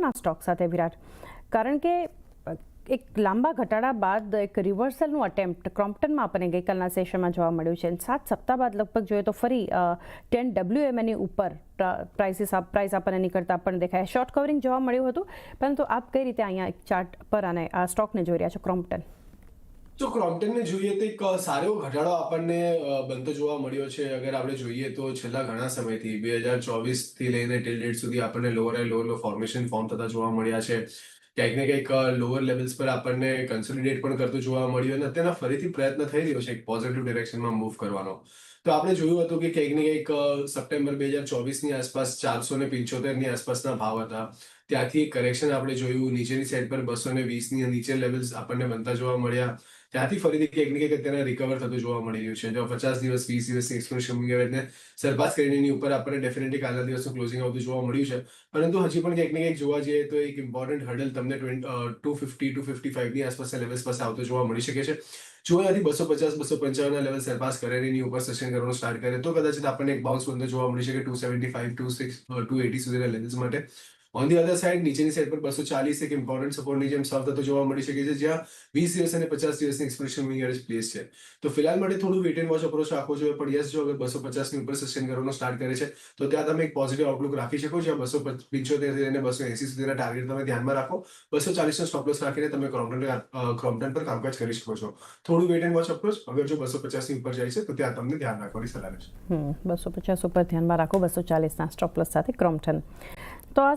ક્રોમ્પ્ટનના stock સાથે વિરાટ, કારણ કે એક લાંબા ઘટાડા બાદ એક રિવર્સલનું અટેમ્પ્ટ ક્રોમ્પ્ટનમાં આપણને ગઈકાલના સેશનમાં જોવા મળ્યું છે. 7 સપ્તાહ બાદ લગભગ જોઈએ તો ફરી 10 WMAની ઉપર પ્રાઇસ આપણને નીકળતા પણ દેખાય. શોર્ટ કવરિંગ જોવા મળ્યું હતું, પરંતુ આપ કઈ રીતે અહીંયા એક ચાર્ટ પર અને આ સ્ટોકને જોઈ રહ્યા છો ક્રોમ્પ્ટન? તો ક્રોમ્પ્ટનને જોઈએ તો એક સારો ઘટાડો આપણને બનતો જોવા મળ્યો છે. અગર આપણે જોઈએ તો છેલ્લા ઘણા સમયથી 2024 થી લઈને ટિલ ડેટ સુધી આપણને લોઅર હાઈ લોઅર લો ફોર્મેશન ફોર્મ થતા જોવા મળ્યા છે. ક્યાંક ને કંઈક લોઅર લેવલ્સ પર આપણને કન્સોલિડેટ પણ કરતું જોવા મળ્યું અને અત્યારના ફરીથી પ્રયત્ન થઈ રહ્યો છે એક પોઝિટિવ ડિરેક્શનમાં મૂવ કરવાનો. તો આપણે જોયું હતું કે કંઈક ને કંઈક સપ્ટેમ્બર 2024ની આસપાસ 475ની આસપાસના ભાવ હતા. ત્યાંથી એક કરેક્શન આપણે જોયું, નીચેની સાઈડ પર 220ની નીચે લેવલ્સ આપણને બનતા જોવા મળ્યા. ત્યાંથી ફરીથી કંઈક ને કંઈક અત્યારે રિકવર થતું જોવા મળી રહ્યું છે. જો 50 દિવસ 20 દિવસની એક્સપોનેન્શિયલ મૂવિંગ એવરેજને સરપાસ કરીને એની ઉપર આપણને ડેફિનેટલી કાલના દિવસનું ક્લોઝિંગ આવતું જોવા મળ્યું છે. પરંતુ હજી પણ કંઈક ને કંઈક જોવા જઈએ તો એક ઇમ્પોર્ટન્ટ હર્ડલ તમને 250 255ની આસપાસના લેવલ્સ પાસે આવતો જોવા મળી શકે છે. જો એનાથી 250 255ના લેવલ સરપાસ કરે એની ઉપર સસ્ટેન કરવાનું સ્ટાર્ટ કરે તો કદાચ આપણને એક બાઉન્સ બનતો જોવા મળી શકે 275 280 સુધીના લેવલ્સ માટે. ઓન ધી અધર સાઇડ નીચેની સાઈડ પર 240 એક ઇમ્પોર્ટન્ટ સપોર્ટની જેમ સર્વ થતો જોવા મળી શકે છે, જ્યાં 20 દિવસ અને 50 દિવસની એક્સપોનેન્શિયલ મૂવિંગ એવરેજ પ્લેસ છે. તો ફિલહાલ માટે થોડું વેટ એન્ડ વોચ અપ્રોચ રાખવો જોઈએ, પણ યસ, જો અગર 250ની ઉપર સસ્ટેન કરવાનો સ્ટાર્ટ કરે છે તો ત્યાં તમે એક પોઝિટિવ આઉટલુક રાખી શકો. જ્યાં 275 થી લઈને 280 સુધીના ટાર્ગેટ તમે ધ્યાનમાં રાખો. 240નો સ્ટોપ લોસ રાખીને તમે ક્રોમ્પ્ટન પર કામકાજ કરી શકો છો. થોડું વેટ એન્ડ વોચ અપ્રોચ. અગર જો 250ની ઉપર જાય છે તો ત્યાં તમને ધ્યાન રાખવાની સલાહ છે. 250 ઉપર ધ્યાનમાં રાખો, 240ના સ્ટોપ લોસ સાથે ક્રોમ્પ્ટન. તો આ